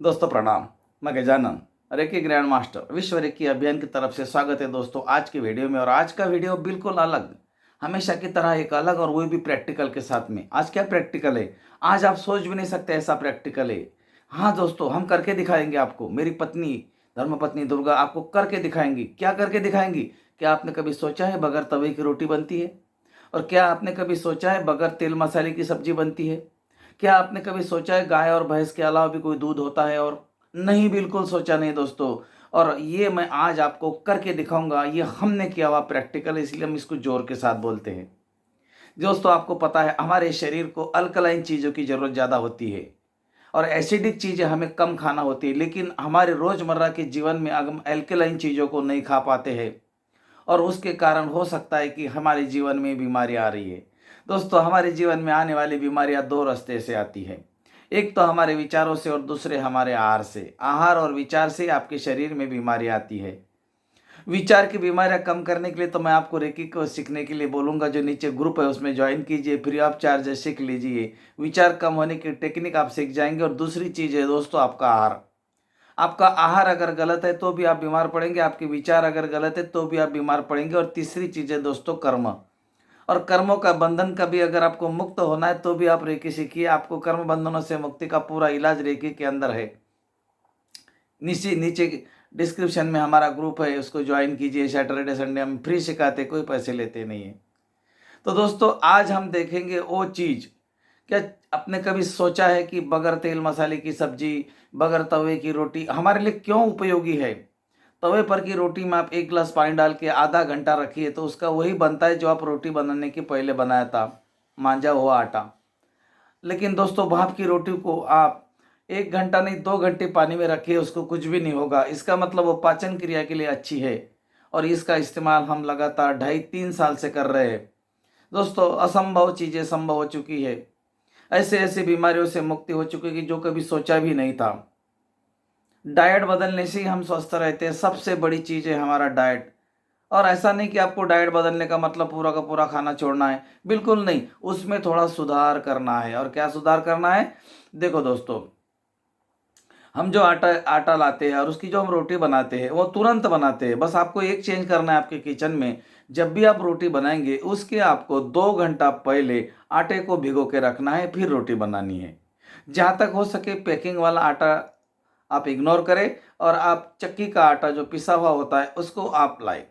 दोस्तों प्रणाम। मैं गजानन रेकी ग्रैंड मास्टर विश्व रेकी अभियान की तरफ से स्वागत है दोस्तों आज की वीडियो में। और आज का वीडियो बिल्कुल अलग, हमेशा की तरह एक अलग, और वो भी प्रैक्टिकल के साथ में। आज क्या प्रैक्टिकल है, आज आप सोच भी नहीं सकते ऐसा प्रैक्टिकल है। हाँ दोस्तों, हम करके दिखाएंगे आपको। मेरी पत्नी धर्मपत्नी दुर्गा आपको करके दिखाएंगी। क्या करके दिखाएंगी? क्या आपने कभी सोचा है बगैर तवे की रोटी बनती है? और क्या आपने कभी सोचा है बगैर तेल मसाले की सब्जी बनती है? क्या आपने कभी सोचा है गाय और भैंस के अलावा भी कोई दूध होता है? और नहीं, बिल्कुल सोचा नहीं दोस्तों। और ये मैं आज आपको करके दिखाऊंगा। ये हमने किया हुआ प्रैक्टिकल है, इसलिए हम इसको जोर के साथ बोलते हैं। दोस्तों आपको पता है हमारे शरीर को अल्कलाइन चीज़ों की ज़रूरत ज़्यादा होती है और एसिडिक चीज़ें हमें कम खाना होती है। लेकिन हमारे रोज़मर्रा के जीवन में हम एल्कलाइन चीज़ों को नहीं खा पाते हैं और उसके कारण हो सकता है कि हमारे जीवन में बीमारी आ रही है। दोस्तों हमारे जीवन में आने वाली बीमारियां दो रास्ते से आती है। एक तो हमारे विचारों से और दूसरे हमारे आहार से। आहार और विचार से आपके शरीर में बीमारी आती है। विचार की बीमारियां कम करने के लिए तो मैं आपको रेकी को सीखने के लिए बोलूंगा। जो नीचे ग्रुप है उसमें ज्वाइन कीजिए, फ्री ऑफ चार्ज सीख लीजिए। विचार कम होने की टेक्निक आप सीख जाएंगे। और दूसरी चीज़ है दोस्तों आपका आहार। आपका आहार अगर गलत है तो भी आप बीमार पड़ेंगे, आपके विचार अगर गलत है तो भी आप बीमार पड़ेंगे। और तीसरी चीज़ है दोस्तों कर्म। और कर्मों का बंधन का भी अगर आपको मुक्त होना है तो भी आप रेकी सीखिए। आपको कर्म बंधनों से मुक्ति का पूरा इलाज रेकी के अंदर है। नीचे नीचे डिस्क्रिप्शन में हमारा ग्रुप है, उसको ज्वाइन कीजिए। सैटरडे संडे हम फ्री सिखाते, कोई पैसे लेते नहीं है। तो दोस्तों आज हम देखेंगे वो चीज़। क्या आपने कभी सोचा है कि बगैर तेल मसाले की सब्जी, बगैर तवे की रोटी हमारे लिए क्यों उपयोगी है? तवे पर की रोटी में आप एक गिलास पानी डाल के आधा घंटा रखिए तो उसका वही बनता है जो आप रोटी बनाने के पहले बनाया था, मांझा हुआ आटा। लेकिन दोस्तों भाप की रोटी को आप एक घंटा नहीं 2 घंटे पानी में रखिए, उसको कुछ भी नहीं होगा। इसका मतलब वो पाचन क्रिया के लिए अच्छी है और इसका इस्तेमाल हम लगातार 2.5-3 साल से कर रहे हैं। दोस्तों असंभव चीज़ें संभव हो चुकी है। ऐसे ऐसे बीमारियों से मुक्ति हो चुकी है कि जो कभी सोचा भी नहीं था। डाइट बदलने से ही हम स्वस्थ रहते हैं। सबसे बड़ी चीज़ है हमारा डाइट। और ऐसा नहीं कि आपको डाइट बदलने का मतलब पूरा का पूरा खाना छोड़ना है, बिल्कुल नहीं। उसमें थोड़ा सुधार करना है। और क्या सुधार करना है? देखो दोस्तों, हम जो आटा आटा लाते हैं और उसकी जो हम रोटी बनाते हैं वो तुरंत बनाते हैं। बस आपको एक चेंज करना है आपके किचन में। जब भी आप रोटी बनाएंगे उसके आपको 2 घंटा पहले आटे को भिगो के रखना है, फिर रोटी बनानी है। जहाँ तक हो सके पैकिंग वाला आटा आप इग्नोर करें और आप चक्की का आटा जो पिसा हुआ होता है उसको आप लाएं।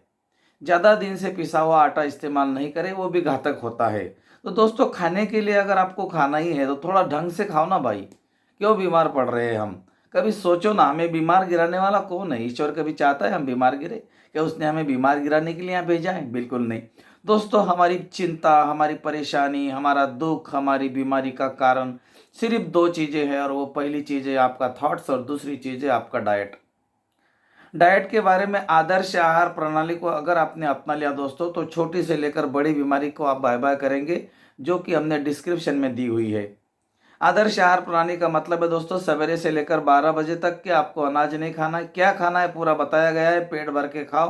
ज़्यादा दिन से पिसा हुआ आटा इस्तेमाल नहीं करें, वो भी घातक होता है। तो दोस्तों खाने के लिए अगर आपको खाना ही है तो थोड़ा ढंग से खाओ ना भाई। क्यों बीमार पड़ रहे हैं हम? कभी सोचो ना, हमें बीमार गिराने वाला कौन है? ईश्वर कभी चाहता है हम बीमार गिरे? क्या उसने हमें बीमार गिराने के लिए यहाँ भेजा है? बिल्कुल नहीं। दोस्तों हमारी चिंता, हमारी परेशानी, हमारा दुख, हमारी बीमारी का कारण सिर्फ दो चीज़ें हैं। और वो पहली चीज़ है आपका थॉट्स और दूसरी चीज़ है आपका डाइट। डाइट के बारे में आदर्श आहार प्रणाली को अगर आपने अपना लिया दोस्तों तो छोटी से लेकर बड़ी बीमारी को आप बाय बाय करेंगे, जो कि हमने डिस्क्रिप्शन में दी हुई है। आदर्श आहार प्रणाली का मतलब है दोस्तों सवेरे से लेकर 12 बजे तक के आपको अनाज नहीं खाना है। क्या खाना है पूरा बताया गया है, पेट भर के खाओ,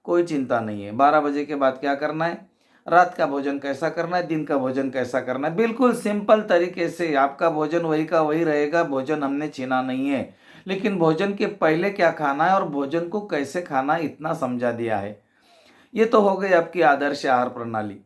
कोई चिंता नहीं है। 12 बजे के बाद क्या करना है, रात का भोजन कैसा करना है, दिन का भोजन कैसा करना है, बिल्कुल सिंपल तरीके से। आपका भोजन वही का वही रहेगा, भोजन हमने छीना नहीं है। लेकिन भोजन के पहले क्या खाना है और भोजन को कैसे खाना है इतना समझा दिया है। ये तो हो गई आपकी आदर्श आहार प्रणाली।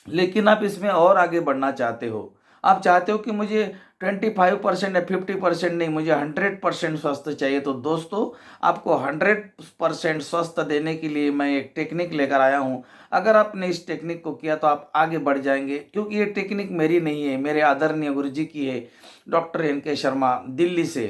लेकिन आप इसमें और आगे बढ़ना चाहते हो। आप चाहते हो कि मुझे 25% या 50% नहीं, मुझे 100% स्वस्थ चाहिए। तो दोस्तों आपको 100% स्वस्थ देने के लिए मैं एक टेक्निक लेकर आया हूँ। अगर आपने इस टेक्निक को किया तो आप आगे बढ़ जाएंगे। क्योंकि ये टेक्निक मेरी नहीं है, मेरे आदरणीय गुरु जी की है, डॉक्टर एन के शर्मा दिल्ली से,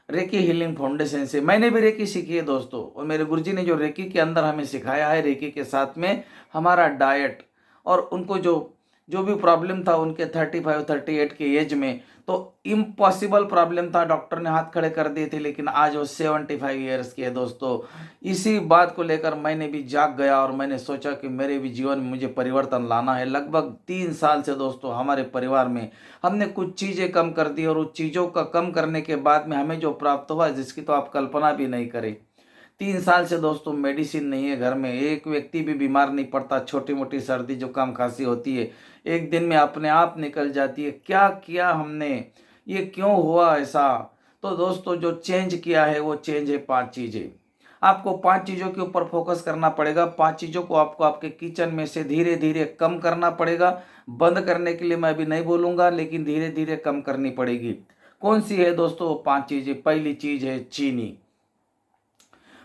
रेकी हीलिंग फाउंडेशन से। मैंने भी रेकी सीखी है दोस्तों। और मेरे गुरुजी ने जो रेकी के अंदर हमें सिखाया है, रेकी के साथ में हमारा डाइट, और उनको जो जो भी प्रॉब्लम था उनके 35-38 के एज में, तो इम्पॉसिबल प्रॉब्लम था, डॉक्टर ने हाथ खड़े कर दिए थे। लेकिन आज वो 75 ईयर्स के है दोस्तों। इसी बात को लेकर मैंने भी जाग गया और मैंने सोचा कि मेरे भी जीवन में मुझे परिवर्तन लाना है। लगभग 3 साल से दोस्तों हमारे परिवार में हमने कुछ चीज़ें कम कर दी और उस चीज़ों का कम करने के बाद में हमें जो प्राप्त हुआ जिसकी तो आप कल्पना भी नहीं करें। 3 साल से दोस्तों मेडिसिन नहीं है घर में, एक व्यक्ति भी बीमार नहीं पड़ता। छोटी मोटी सर्दी जुकाम खांसी होती है, एक दिन में अपने आप निकल जाती है। क्या किया हमने? ये क्यों हुआ ऐसा? तो दोस्तों जो चेंज किया है वो चेंज है 5 चीज़ें। आपको 5 चीज़ों के ऊपर फोकस करना पड़ेगा। 5 चीज़ों को आपको आपके किचन में से धीरे-धीरे कम करना पड़ेगा। बंद करने के लिए मैं अभी नहीं बोलूँगा, लेकिन धीरे-धीरे कम करनी पड़ेगी। कौन सी है दोस्तों वो 5 चीज़ें? पहली चीज़ है चीनी।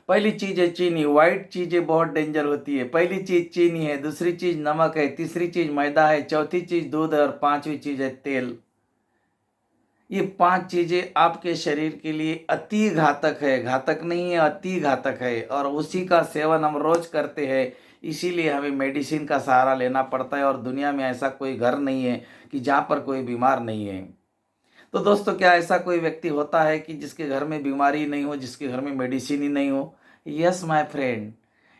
पहली चीज़ है चीनी। व्हाइट चीज़ें बहुत डेंजर होती है। पहली चीज़ चीनी है, दूसरी चीज़ नमक है, तीसरी चीज़ मैदा है, चौथी चीज़ दूध है और पाँचवीं चीज़ है तेल। ये 5 चीज़ें आपके शरीर के लिए अति घातक है, घातक नहीं है, अति घातक है और उसी का सेवन हम रोज़ करते हैं। इसीलिए हमें मेडिसिन का सहारा लेना पड़ता है और दुनिया में ऐसा कोई घर नहीं है कि जहाँ पर कोई बीमार नहीं है। तो दोस्तों क्या ऐसा कोई व्यक्ति होता है कि जिसके घर में बीमारी नहीं हो, जिसके घर में मेडिसिन ही नहीं हो? Yes my friend,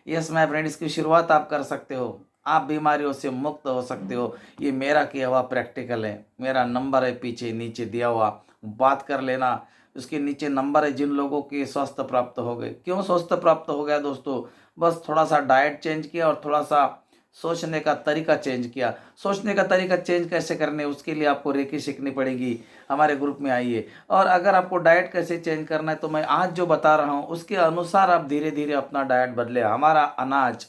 yes my friend, इसकी शुरुआत आप कर सकते हो। आप बीमारियों से मुक्त हो सकते हो। ये मेरा किया हुआ प्रैक्टिकल है। मेरा नंबर है पीछे नीचे दिया हुआ, बात कर लेना। उसके नीचे नंबर है जिन लोगों के स्वास्थ्य प्राप्त हो गए। क्यों स्वास्थ्य प्राप्त हो गया दोस्तों? बस थोड़ा सा डाइट चेंज किया और थोड़ा सा सोचने का तरीका चेंज किया। सोचने का तरीका चेंज कैसे करने, उसके लिए आपको रेकी सीखनी पड़ेगी। हमारे ग्रुप में आइए। और अगर आपको डाइट कैसे चेंज करना है तो मैं आज जो बता रहा हूँ उसके अनुसार आप धीरे धीरे अपना डाइट बदले। हमारा अनाज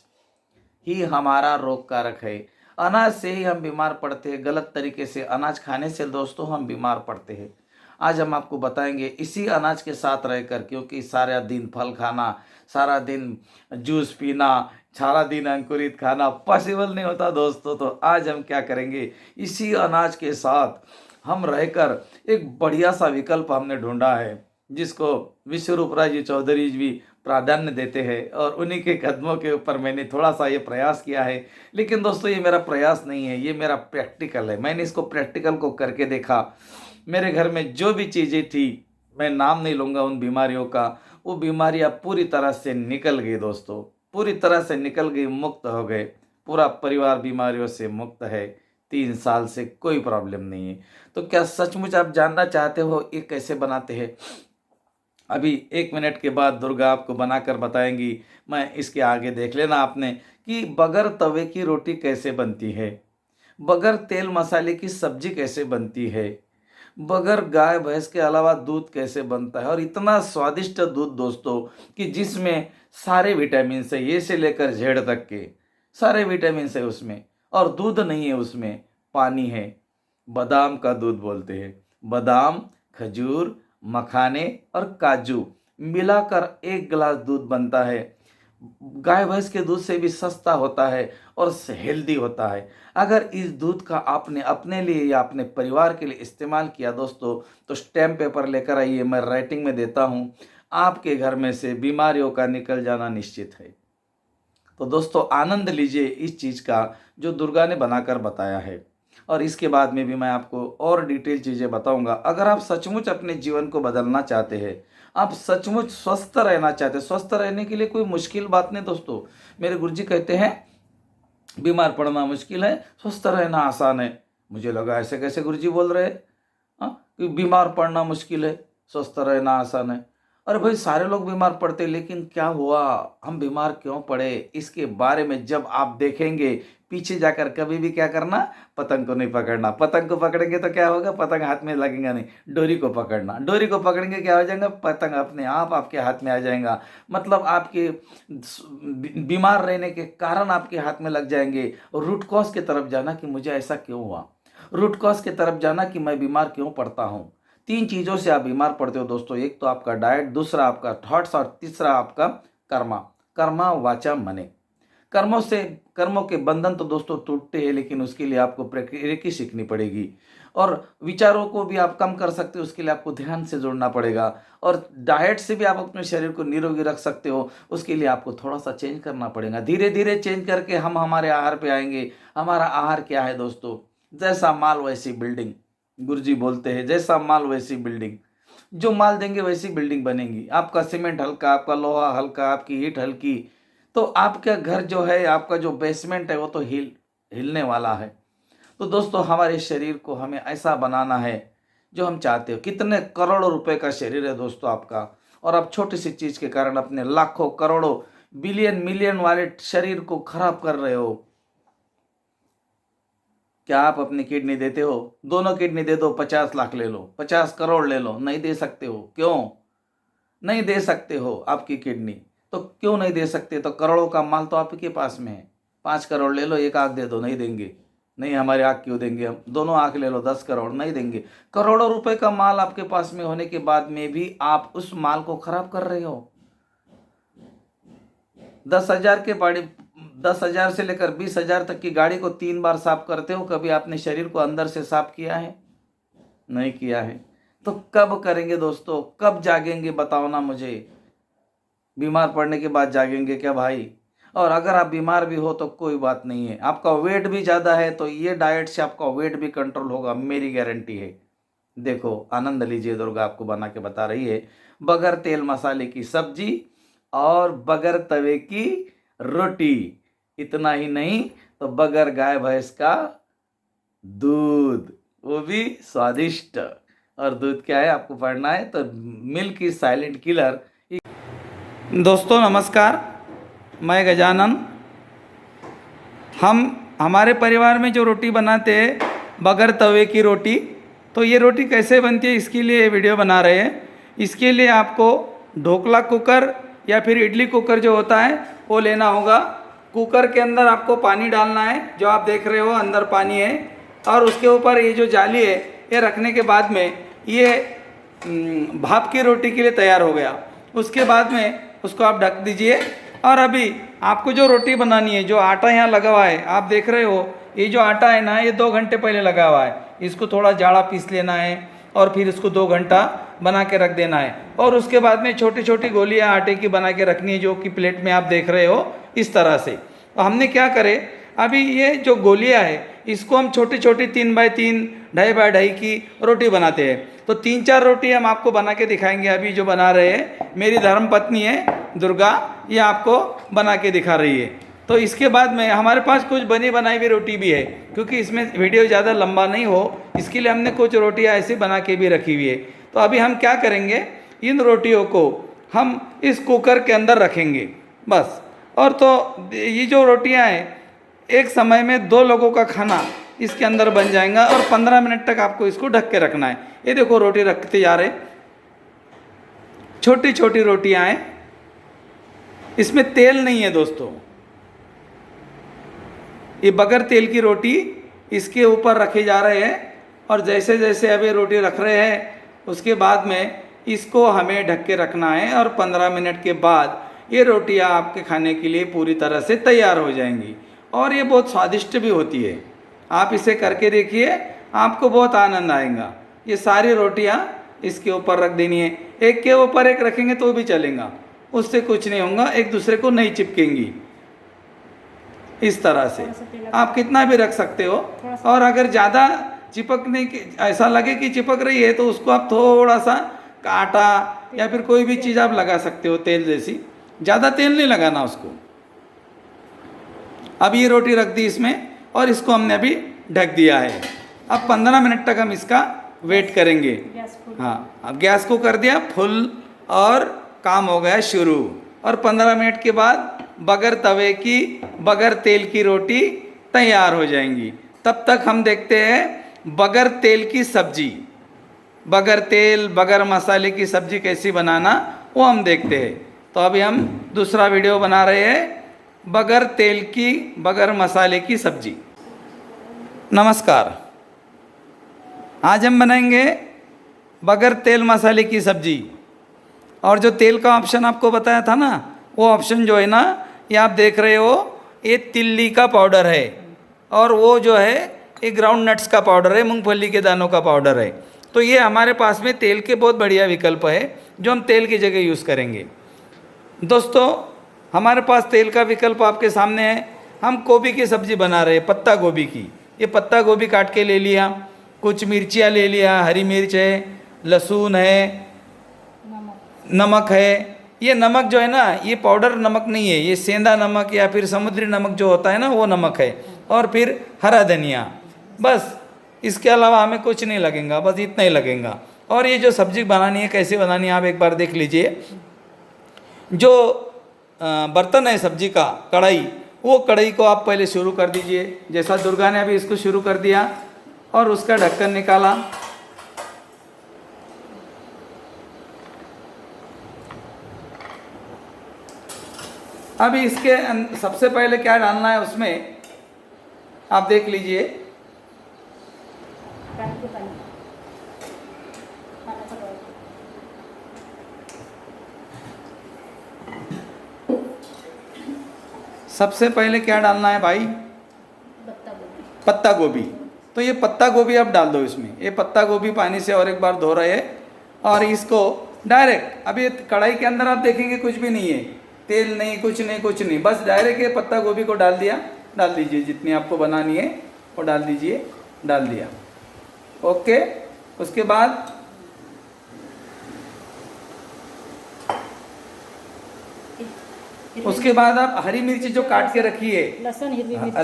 ही हमारा रोग कारक है। अनाज से ही हम बीमार पड़ते हैं। गलत तरीके से अनाज खाने से दोस्तों हम बीमार पड़ते हैं। आज हम आपको बताएंगे इसी अनाज के साथ रहकर, क्योंकि सारा दिन फल खाना, सारा दिन जूस पीना, सारा दिन अंकुरित खाना पॉसिबल नहीं होता दोस्तों। तो आज हम क्या करेंगे, इसी अनाज के साथ हम रहकर एक बढ़िया सा विकल्प हमने ढूंढा है, जिसको विश्वरूप राय जी चौधरी जी भी प्राधान्य देते हैं और उन्हीं के कदमों के ऊपर मैंने थोड़ा सा ये प्रयास किया है। लेकिन दोस्तों ये मेरा प्रयास नहीं है, ये मेरा प्रैक्टिकल है। मैंने इसको प्रैक्टिकल को करके देखा। मेरे घर में जो भी चीज़ें थी, मैं नाम नहीं लूँगा उन बीमारियों का, वो बीमारियाँ पूरी तरह से निकल गई दोस्तों, पूरी तरह से निकल गई, मुक्त हो गए। पूरा परिवार बीमारियों से मुक्त है। 3 साल से कोई प्रॉब्लम नहीं है। तो क्या सचमुच आप जानना चाहते हो ये कैसे बनाते हैं? अभी 1 मिनट के बाद दुर्गा आपको बनाकर बताएंगी। मैं इसके आगे देख लेना आपने कि बगैर तवे की रोटी कैसे बनती है, बगैर तेल मसाले की सब्जी कैसे बनती है, बगैर गाय भैंस के अलावा दूध कैसे बनता है। और इतना स्वादिष्ट दूध दोस्तों कि जिसमें सारे विटामिन है, ये से लेकर जेड तक के सारे विटामिन है उसमें। और दूध नहीं है उसमें, पानी है। बादाम का दूध बोलते हैं। बादाम, खजूर, मखाने और काजू मिलाकर 1 गिलास दूध बनता है। गाय भैंस के दूध से भी सस्ता होता है और हेल्दी होता है। अगर इस दूध का आपने अपने लिए या अपने परिवार के लिए इस्तेमाल किया दोस्तों, तो स्टैम्प पेपर लेकर आइए, मैं राइटिंग में देता हूँ। आपके घर में से बीमारियों का निकल जाना निश्चित है। तो दोस्तों आनंद लीजिए इस चीज़ का जो दुर्गा ने बनाकर बताया है। और इसके बाद में भी मैं आपको और डिटेल चीज़ें बताऊंगा। अगर आप सचमुच अपने जीवन को बदलना चाहते हैं, आप सचमुच स्वस्थ रहना चाहते हैं, स्वस्थ रहने के लिए कोई मुश्किल बात नहीं दोस्तों। मेरे गुरुजी कहते हैं बीमार पड़ना मुश्किल है, स्वस्थ रहना आसान है। मुझे लगा ऐसे कैसे गुरुजी बोल रहे हैं, हाँ, कि बीमार पड़ना मुश्किल है, स्वस्थ रहना आसान है। अरे भाई सारे लोग बीमार पड़ते, लेकिन क्या हुआ, हम बीमार क्यों पड़े, इसके बारे में जब आप देखेंगे, पीछे जाकर कभी भी क्या करना, पतंग को नहीं पकड़ना। पतंग को पकड़ेंगे तो क्या होगा, पतंग हाथ में लगेगा नहीं। डोरी को पकड़ना, डोरी को पकड़ेंगे क्या हो जाएगा, पतंग अपने आप आपके हाथ में आ जाएगा। मतलब आपके बीमार रहने के कारण आपके हाथ में लग जाएंगे। रूट कॉज की तरफ जाना कि मुझे ऐसा क्यों हुआ, रूट कॉज की तरफ जाना कि मैं बीमार क्यों पड़ता हूँ। 3 चीज़ों से आप बीमार पड़ते हो दोस्तों। एक तो आपका डाइट, दूसरा आपका थॉट्स और तीसरा आपका कर्मा। कर्मा वाचा मने। कर्मों से, कर्मों के बंधन तो दोस्तों टूटते हैं, लेकिन उसके लिए आपको प्रक्रिया सीखनी पड़ेगी। और विचारों को भी आप कम कर सकते हो, उसके लिए आपको ध्यान से जुड़ना पड़ेगा। और डाइट से भी आप अपने शरीर को निरोगी रख सकते हो, उसके लिए आपको थोड़ा सा चेंज करना पड़ेगा। धीरे धीरे चेंज करके हम हमारे आहार पे आएंगे। हमारा आहार क्या है दोस्तों, जैसा माल वैसी बिल्डिंग। गुरुजी बोलते हैं जैसा माल वैसी बिल्डिंग। जो माल देंगे वैसी बिल्डिंग बनेगी। आपका सीमेंट हल्का, आपका लोहा हल्का, आपकी ईंट हल्की, तो आपका घर जो है, आपका जो बेसमेंट है वो तो हिलने वाला है। तो दोस्तों हमारे शरीर को हमें ऐसा बनाना है जो हम चाहते हो। कितने करोड़ों रुपए का शरीर है दोस्तों आपका, और आप छोटी सी चीज़ के कारण अपने लाखों करोड़ों बिलियन मिलियन वाले शरीर को खराब कर रहे हो। क्या आप अपनी किडनी देते हो? दोनों किडनी दे दो, 50 लाख ले लो, 50 करोड़ ले लो, नहीं दे सकते हो। क्यों नहीं दे सकते हो? आपकी किडनी तो क्यों नहीं दे सकते? तो करोड़ों का माल तो आपके पास में है। 5 करोड़ ले लो, एक आंख दे दो, नहीं देंगे। नहीं, हमारी आंख क्यों देंगे? हम दोनों आंख ले लो, 10 करोड़, नहीं देंगे। करोड़ों रुपए का माल आपके पास में होने के बाद में भी आप उस माल को खराब कर रहे हो। 10,000 के बाड़ी 10,000 से लेकर 20,000 तक की गाड़ी को 3 बार साफ करते हो। कभी आपने शरीर को अंदर से साफ किया है? नहीं किया है। तो कब करेंगे दोस्तों? कब जागेंगे? बताओ ना मुझे। बीमार पड़ने के बाद जागेंगे क्या भाई? और अगर आप बीमार भी हो तो कोई बात नहीं है, आपका वेट भी ज़्यादा है तो ये डाइट से आपका वेट भी कंट्रोल होगा, मेरी गारंटी है। देखो, आनंद लीजिए, दुर्गा आपको बना के बता रही है। बगैर तेल मसाले की सब्जी और बगैर तवे की रोटी। इतना ही नहीं तो बगैर गाय भैंस का दूध, वो भी स्वादिष्ट। और दूध क्या है आपको पढ़ना है तो मिल्क इज साइलेंट किलर। दोस्तों नमस्कार, मैं गजानन। हमारे परिवार में जो रोटी बनाते हैं बगैर तवे की रोटी, तो ये रोटी कैसे बनती है इसके लिए वीडियो बना रहे हैं। इसके लिए आपको ढोकला कुकर या फिर इडली कुकर जो होता है वो लेना होगा। कुकर के अंदर आपको पानी डालना है, जो आप देख रहे हो अंदर पानी है, और उसके ऊपर ये जो जाली है ये रखने के बाद में ये भाप की रोटी के लिए तैयार हो गया। उसके बाद में उसको आप ढक दीजिए। और अभी आपको जो रोटी बनानी है, जो आटा यहाँ लगा हुआ है आप देख रहे हो, ये जो आटा है ना ये 2 घंटे पहले लगा हुआ है। इसको थोड़ा जाड़ा पीस लेना है और फिर इसको 2 घंटा बना के रख देना है। और उसके बाद में छोटी छोटी गोलियाँ आटे की बना के रखनी है, जो कि प्लेट में आप देख रहे हो इस तरह से। तो हमने क्या करे, अभी ये जो गोलियाँ है इसको हम छोटी छोटी 3 बाई 3 2.5 बाई 2.5 की रोटी बनाते हैं। तो 3-4 रोटी हम आपको बना के दिखाएंगे। अभी जो बना रहे हैं मेरी धर्म पत्नी है दुर्गा, ये आपको बना के दिखा रही है। तो इसके बाद में हमारे पास कुछ बनी बनाई हुई रोटी भी है, क्योंकि इसमें वीडियो ज़्यादा लंबा नहीं हो इसके लिए हमने कुछ रोटियां ऐसी बना के भी रखी हुई है। तो अभी हम क्या करेंगे, इन रोटियों को हम इस कुकर के अंदर रखेंगे बस। और तो ये जो रोटियां हैं एक समय में 2 लोगों का खाना इसके अंदर बन जाएगा। और 15 मिनट तक आपको इसको ढक के रखना है। ये देखो रोटी रखते जा रहे, छोटी छोटी रोटियां हैं, इसमें तेल नहीं है दोस्तों। ये बगैर तेल की रोटी इसके ऊपर रखे जा रहे हैं। और जैसे जैसे अभी रोटी रख रहे हैं उसके बाद में इसको हमें ढक के रखना है। और 15 मिनट के बाद ये रोटियां आपके खाने के लिए पूरी तरह से तैयार हो जाएंगी। और ये बहुत स्वादिष्ट भी होती है। आप इसे करके देखिए, आपको बहुत आनंद आएगा। ये सारी रोटियां इसके ऊपर रख देनी है, एक के ऊपर एक रखेंगे तो भी चलेगा, उससे कुछ नहीं होगा, एक दूसरे को नहीं चिपकेंगी। इस तरह से आप कितना भी रख सकते हो। और अगर ज़्यादा चिपकने की ऐसा लगे कि चिपक रही है तो उसको आप थोड़ा सा आटा या फिर कोई भी चीज़ आप लगा सकते हो, तेल जैसी। ज़्यादा तेल नहीं लगाना उसको। अब ये रोटी रख दी इसमें और इसको हमने अभी ढक दिया है। अब 15 मिनट तक हम इसका वेट करेंगे। हाँ, अब गैस को कर दिया फुल और काम हो गया शुरू। और 15 मिनट के बाद बगैर तवे की बगैर तेल की रोटी तैयार हो जाएंगी। तब तक हम देखते हैं बगैर तेल की सब्जी, बगैर तेल बगैर मसाले की सब्जी कैसी बनाना वो हम देखते हैं। तो अभी हम दूसरा वीडियो बना रहे हैं, बगैर तेल की बगैर मसाले की सब्जी। नमस्कार, आज हम बनाएंगे बगैर तेल मसाले की सब्जी। और जो तेल का ऑप्शन आपको बताया था ना, वो ऑप्शन जो है ना, ये आप देख रहे हो, ये तिल्ली का पाउडर है। और वो जो है ये ग्राउंड नट्स का पाउडर है, मूंगफली के दानों का पाउडर है। तो ये हमारे पास में तेल के बहुत बढ़िया विकल्प है जो हम तेल की जगह यूज़ करेंगे। दोस्तों हमारे पास तेल का विकल्प आपके सामने है। हम गोभी की सब्ज़ी बना रहे हैं, पत्ता गोभी की। ये पत्ता गोभी काट के ले लिया, कुछ मिर्चियाँ ले लिया, हरी मिर्च है, लहसुन है, नमक है। ये नमक जो है ना, ये पाउडर नमक नहीं है, ये सेंधा नमक या फिर समुद्री नमक जो होता है ना, वो नमक है। और फिर हरा धनिया, बस। इसके अलावा हमें कुछ नहीं लगेगा, बस इतना ही लगेगा। और ये जो सब्जी बनानी है, कैसे बनानी है आप एक बार देख लीजिए। जो बर्तन है सब्जी का, कढ़ाई, वो कढ़ाई को आप पहले शुरू कर दीजिए, जैसा दुर्गा ने अभी इसको शुरू कर दिया और उसका ढक्कन निकाला। अभी इसके सबसे पहले क्या डालना है उसमें आप देख लीजिए। सबसे पहले क्या डालना है भाई? पत्ता गोभी। तो ये पत्ता गोभी आप डाल दो इसमें। ये पत्ता गोभी पानी से और एक बार धो रहे हैं और इसको डायरेक्ट अभी कढ़ाई के अंदर आप देखेंगे कुछ भी नहीं है, तेल नहीं, कुछ नहीं, कुछ नहीं, बस डायरेक्ट ये पत्ता गोभी को डाल दिया। डाल दीजिए जितनी आपको बनानी है वो डाल दीजिए। डाल दिया, ओके। उसके बाद आप हरी मिर्च जो काट के रखी है,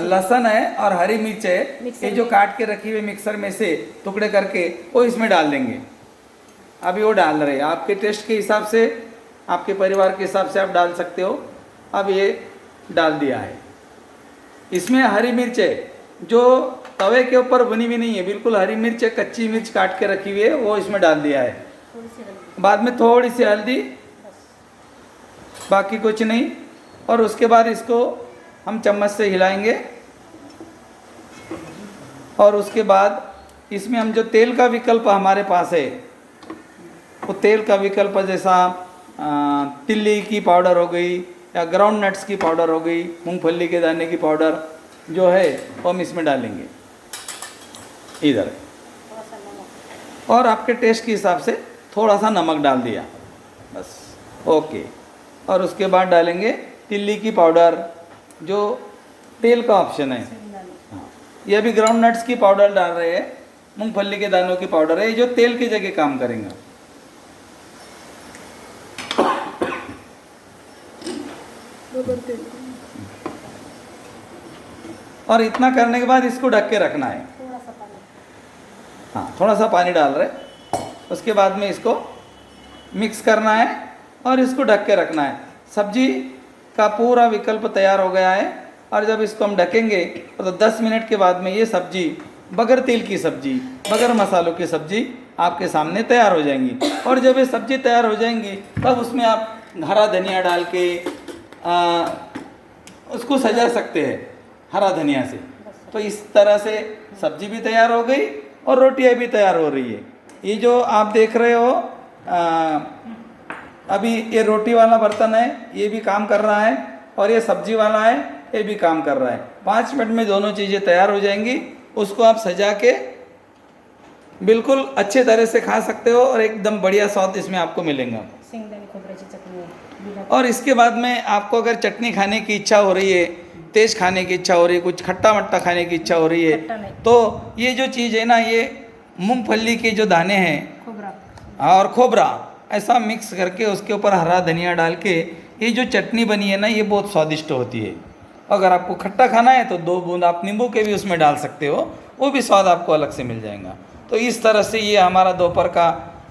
लहसुन है और हरी मिर्च है, ये जो काट के रखी हुई मिक्सर में से टुकड़े करके वो इसमें डाल देंगे। अभी वो डाल रहे हैं, आपके टेस्ट के हिसाब से, आपके परिवार के हिसाब से आप डाल सकते हो। अब ये डाल दिया है। इसमें हरी मिर्च है जो तवे के ऊपर भुनी हुई नहीं है, बिल्कुल हरी मिर्च है, कच्ची मिर्च काट के रखी हुई है, वो इसमें डाल दिया है। बाद में थोड़ी सी हल्दी, बाकी कुछ नहीं। और उसके बाद इसको हम चम्मच से हिलाएंगे और उसके बाद इसमें हम जो तेल का विकल्प हमारे पास है, वो तेल का विकल्प जैसा तिल्ली की पाउडर हो गई या ग्राउंड नट्स की पाउडर हो गई, मूंगफली के दाने की पाउडर जो है वो हम इसमें डालेंगे इधर। और आपके टेस्ट के हिसाब से थोड़ा सा नमक डाल दिया बस, ओके। और उसके बाद डालेंगे तिल्ली की पाउडर जो तेल का ऑप्शन है। हाँ, ये अभी ग्राउंड नट्स की पाउडर डाल रहे हैं, मूंगफली के दानों की पाउडर है, जो तेल की जगह काम करेंगे। और इतना करने के बाद इसको ढक के रखना है। हाँ, थोड़ा सा पानी डाल रहे। उसके बाद में इसको मिक्स करना है और इसको ढक के रखना है। सब्जी का पूरा विकल्प तैयार हो गया है। और जब इसको हम ढकेंगे तो 10 मिनट के बाद में ये सब्जी बगैर तेल की सब्जी, बगैर मसालों की सब्जी आपके सामने तैयार हो जाएंगी। और जब ये सब्जी तैयार हो जाएंगी तब उसमें आप हरा धनिया डाल के उसको सजा सकते हैं हरा धनिया से। तो इस तरह से सब्जी भी तैयार हो गई और रोटियां भी तैयार हो रही है। ये जो आप देख रहे हो अभी ये रोटी वाला बर्तन है, ये भी काम कर रहा है, और ये सब्जी वाला है, ये भी काम कर रहा है। 5 मिनट में दोनों चीज़ें तैयार हो जाएंगी। उसको आप सजा के बिल्कुल अच्छे तरह से खा सकते हो और एकदम बढ़िया स्वाद इसमें आपको मिलेगा। और इसके बाद में आपको अगर चटनी खाने की इच्छा हो रही है, तेज खाने की इच्छा हो रही है, कुछ खट्टा मट्टा खाने की इच्छा हो रही है, तो ये जो चीज़ है ना, ये मूंगफली के जो दाने हैं और खोबरा ऐसा मिक्स करके उसके ऊपर हरा धनिया डाल के ये जो चटनी बनी है ना, ये बहुत स्वादिष्ट होती है। अगर आपको खट्टा खाना है तो 2 बूंद आप नींबू के भी उसमें डाल सकते हो, वो भी स्वाद आपको अलग से मिल जाएगा। तो इस तरह से ये हमारा दोपहर का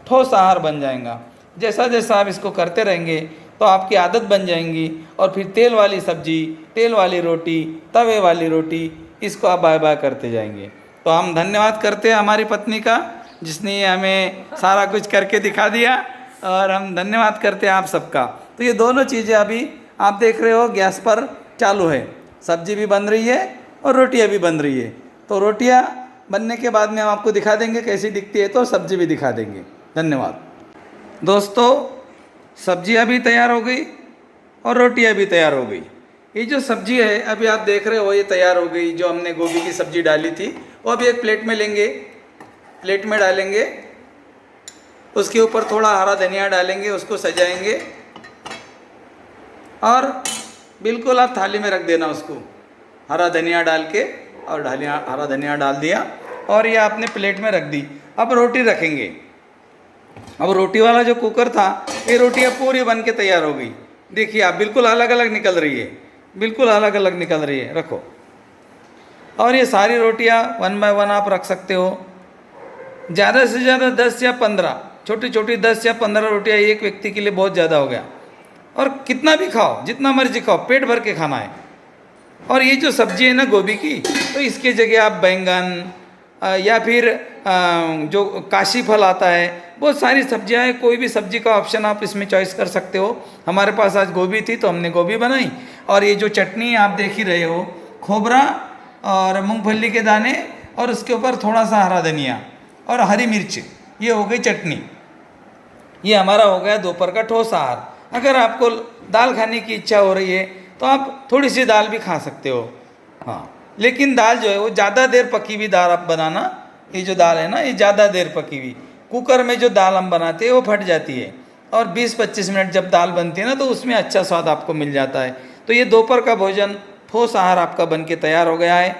ठोस आहार बन जाएगा। जैसा जैसा आप इसको करते रहेंगे तो आपकी आदत बन जाएंगी। और फिर तेल वाली सब्जी, तेल वाली रोटी, तवे वाली रोटी, इसको आप बाय बाय करते जाएंगे। तो हम धन्यवाद करते हैं हमारी पत्नी का, जिसने हमें सारा कुछ करके दिखा दिया, और हम धन्यवाद करते हैं आप सबका। तो ये दोनों चीज़ें अभी आप देख रहे हो गैस पर चालू है, सब्जी भी बन रही है और रोटियां भी बन रही है। तो रोटियां बनने के बाद में हम आपको दिखा देंगे कैसी दिखती है, तो सब्जी भी दिखा देंगे। धन्यवाद दोस्तों। सब्जियां भी तैयार हो गई और रोटियां भी तैयार हो गई। ये जो सब्जी है अभी आप देख रहे हो ये तैयार हो गई। जो हमने गोभी की सब्जी डाली थी वो अभी एक प्लेट में लेंगे, प्लेट में डालेंगे, उसके ऊपर थोड़ा हरा धनिया डालेंगे, उसको सजाएंगे और बिल्कुल आप थाली में रख देना उसको, हरा धनिया डाल के। और हरा धनिया डाल दिया और ये आपने प्लेट में रख दी। अब रोटी रखेंगे। अब रोटी वाला जो कुकर था, ये रोटियाँ पूरी बन के तैयार हो गई। देखिए आप, बिल्कुल अलग अलग निकल रही है, बिल्कुल अलग अलग निकल रही है। रखो। और ये सारी रोटियाँ 1 बाय 1 आप रख सकते हो। ज़्यादा से ज़्यादा 10 या 15, छोटी छोटी 10 या 15 रोटियाँ एक व्यक्ति के लिए बहुत ज़्यादा हो गया। और कितना भी खाओ, जितना मर्जी खाओ, पेट भर के खाना है। और ये जो सब्जी है ना गोभी की, तो इसके जगह आप बैंगन या फिर जो काशी फल आता है, बहुत सारी सब्जियां हैं, कोई भी सब्जी का ऑप्शन आप इसमें चॉइस कर सकते हो। हमारे पास आज गोभी थी तो हमने गोभी बनाई। और ये जो चटनी आप देख ही रहे हो, खोबरा और मूंगफली के दाने और उसके ऊपर थोड़ा सा हरा धनिया और हरी मिर्च, ये हो गई चटनी। ये हमारा हो गया दोपहर का ठोस आहार। अगर आपको दाल खाने की इच्छा हो रही है तो आप थोड़ी सी दाल भी खा सकते हो। हाँ, लेकिन दाल जो है वो ज़्यादा देर पकी हुई दाल आप बनाना। ये जो दाल है ना, ये ज़्यादा देर पकी हुई, कुकर में जो दाल हम बनाते हैं वो फट जाती है। और 20-25 मिनट जब दाल बनती है ना, तो उसमें अच्छा स्वाद आपको मिल जाता है। तो ये दोपहर का भोजन ठोस आहार आपका बन के तैयार हो गया है।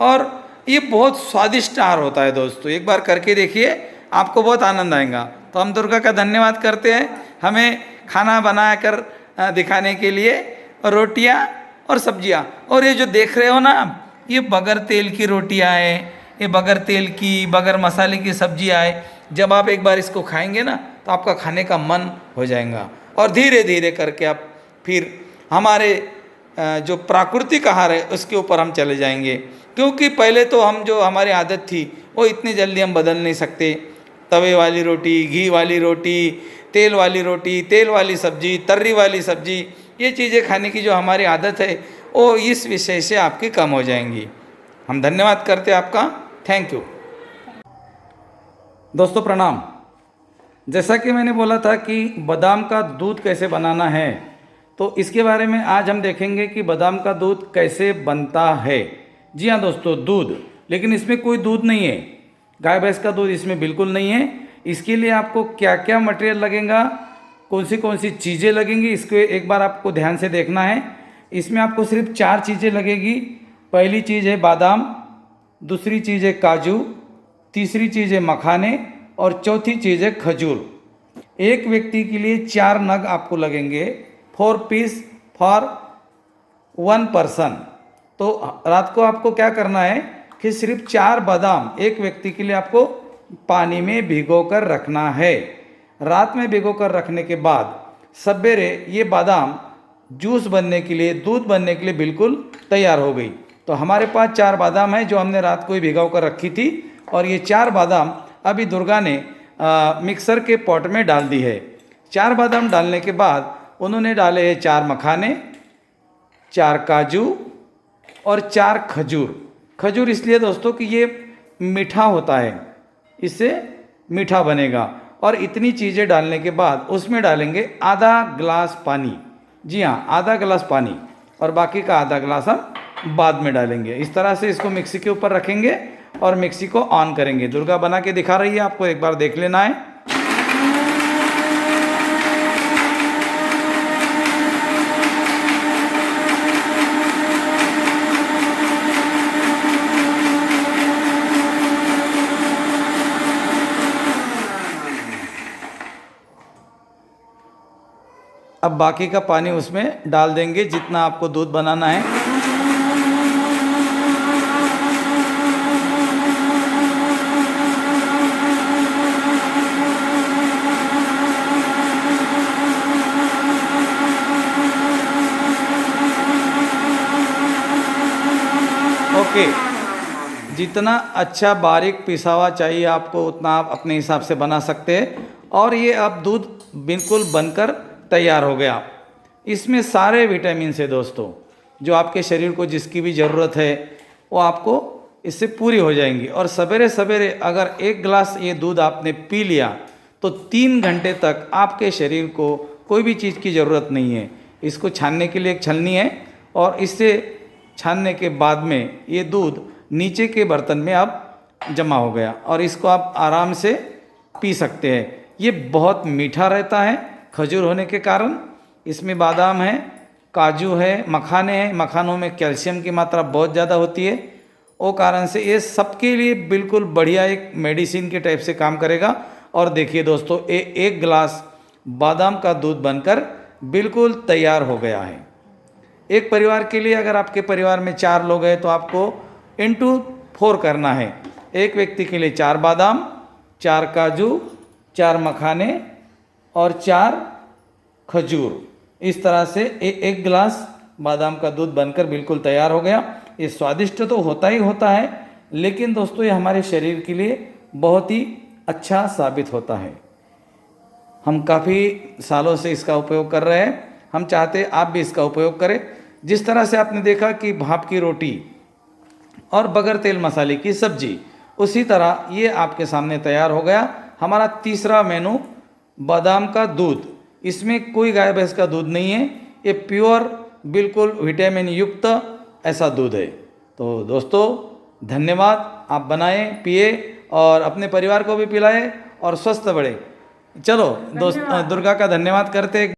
और ये बहुत स्वादिष्ट आहार होता है दोस्तों, एक बार करके देखिए, आपको बहुत आनंद आएगा। तो हम दुर्गा का धन्यवाद करते हैं हमें खाना बना कर दिखाने के लिए, और रोटियां और सब्जियां। और ये जो देख रहे हो ना आप, ये बगैर तेल की रोटियां हैं, ये बगैर तेल की बगैर मसाले की सब्जियां हैं। जब आप एक बार इसको खाएंगे ना, तो आपका खाने का मन हो जाएगा। और धीरे धीरे करके आप फिर हमारे जो प्राकृतिक आहार है उसके ऊपर हम चले जाएंगे। क्योंकि पहले तो हम जो हमारी आदत थी वो इतनी जल्दी हम बदल नहीं सकते। तवे वाली रोटी, घी वाली रोटी, तेल वाली रोटी, तेल वाली सब्जी, तर्री वाली सब्जी, ये चीज़ें खाने की जो हमारी आदत है वो इस विषय से आपकी कम हो जाएंगी। हम धन्यवाद करते हैं आपका। थैंक यू दोस्तों प्रणाम। जैसा कि मैंने बोला था कि बादाम का दूध कैसे बनाना है, तो इसके बारे में आज हम देखेंगे कि बादाम का दूध कैसे बनता है। जी हाँ दोस्तों, दूध, लेकिन इसमें कोई दूध नहीं है, गाय भैंस का दूध इसमें बिल्कुल नहीं है। इसके लिए आपको क्या क्या मटेरियल लगेगा, कौन सी चीज़ें लगेंगी, इसको एक बार आपको ध्यान से देखना है। इसमें आपको सिर्फ 4 चीज़ें लगेगी। पहली चीज़ है बादाम, दूसरी चीज़ है काजू, तीसरी चीज़ है मखाने और चौथी चीज़ है खजूर। एक व्यक्ति के लिए 4 नग आपको लगेंगे, 4 पीस फॉर 1 पर्सन। तो रात को आपको क्या करना है कि सिर्फ 4 बादाम एक व्यक्ति के लिए आपको पानी में भिगो कर रखना है। रात में भिगो कर रखने के बाद सवेरे ये बादाम जूस बनने के लिए, दूध बनने के लिए बिल्कुल तैयार हो गई। तो हमारे पास 4 बादाम है जो हमने रात को ही भिगो कर रखी थी। और ये 4 बादाम अभी दुर्गा ने मिक्सर के पॉट में डाल दी है। 4 बादाम डालने के बाद उन्होंने डाले हैं 4 मखाने, 4 काजू और 4 खजूर। खजूर इसलिए दोस्तों कि ये मीठा होता है, इससे मीठा बनेगा। और इतनी चीज़ें डालने के बाद उसमें डालेंगे आधा ग्लास पानी। जी हाँ, आधा ग्लास पानी, और बाकी का आधा ग्लास हम बाद में डालेंगे। इस तरह से इसको मिक्सी के ऊपर रखेंगे और मिक्सी को ऑन करेंगे। दुर्गा बना के दिखा रही है, आपको एक बार देख लेना है। अब बाकी का पानी उसमें डाल देंगे जितना आपको दूध बनाना है। ओके, जितना अच्छा बारीक पिसा हुआ चाहिए आपको उतना आप अपने हिसाब से बना सकते हैं। और ये अब दूध बिल्कुल बनकर तैयार हो गया। इसमें सारे विटामिन है दोस्तों, जो आपके शरीर को जिसकी भी ज़रूरत है वो आपको इससे पूरी हो जाएंगी। और सवेरे सवेरे अगर 1 गिलास ये दूध आपने पी लिया तो 3 घंटे तक आपके शरीर को कोई भी चीज़ की ज़रूरत नहीं है। इसको छानने के लिए एक छलनी है, और इससे छानने के बाद में ये दूध नीचे के बर्तन में अब जमा हो गया, और इसको आप आराम से पी सकते हैं। ये बहुत मीठा रहता है खजूर होने के कारण। इसमें बादाम है, काजू है, मखाने हैं। मखानों में कैल्शियम की मात्रा बहुत ज़्यादा होती है, वो कारण से ये सबके लिए बिल्कुल बढ़िया एक मेडिसिन के टाइप से काम करेगा। और देखिए दोस्तों, एक गिलास बादाम का दूध बनकर बिल्कुल तैयार हो गया है। एक परिवार के लिए, अगर आपके परिवार में 4 लोग हैं तो आपको इंटू 4 करना है। एक व्यक्ति के लिए 4 बादाम, 4 काजू, 4 मखाने और 4 खजूर। इस तरह से एक गिलास बादाम का दूध बनकर बिल्कुल तैयार हो गया। ये स्वादिष्ट तो होता ही होता है, लेकिन दोस्तों ये हमारे शरीर के लिए बहुत ही अच्छा साबित होता है। हम काफ़ी सालों से इसका उपयोग कर रहे हैं, हम चाहते आप भी इसका उपयोग करें। जिस तरह से आपने देखा कि भाप की रोटी और बगैर तेल मसाले की सब्जी, उसी तरह ये आपके सामने तैयार हो गया हमारा तीसरा मेनू, बादाम का दूध। इसमें कोई गाय भैंस का दूध नहीं है, ये प्योर बिल्कुल विटामिन युक्त ऐसा दूध है। तो दोस्तों धन्यवाद, आप बनाएं, पिए और अपने परिवार को भी पिलाएं और स्वस्थ बढ़े। चलो दोस्त, दुर्गा का धन्यवाद करते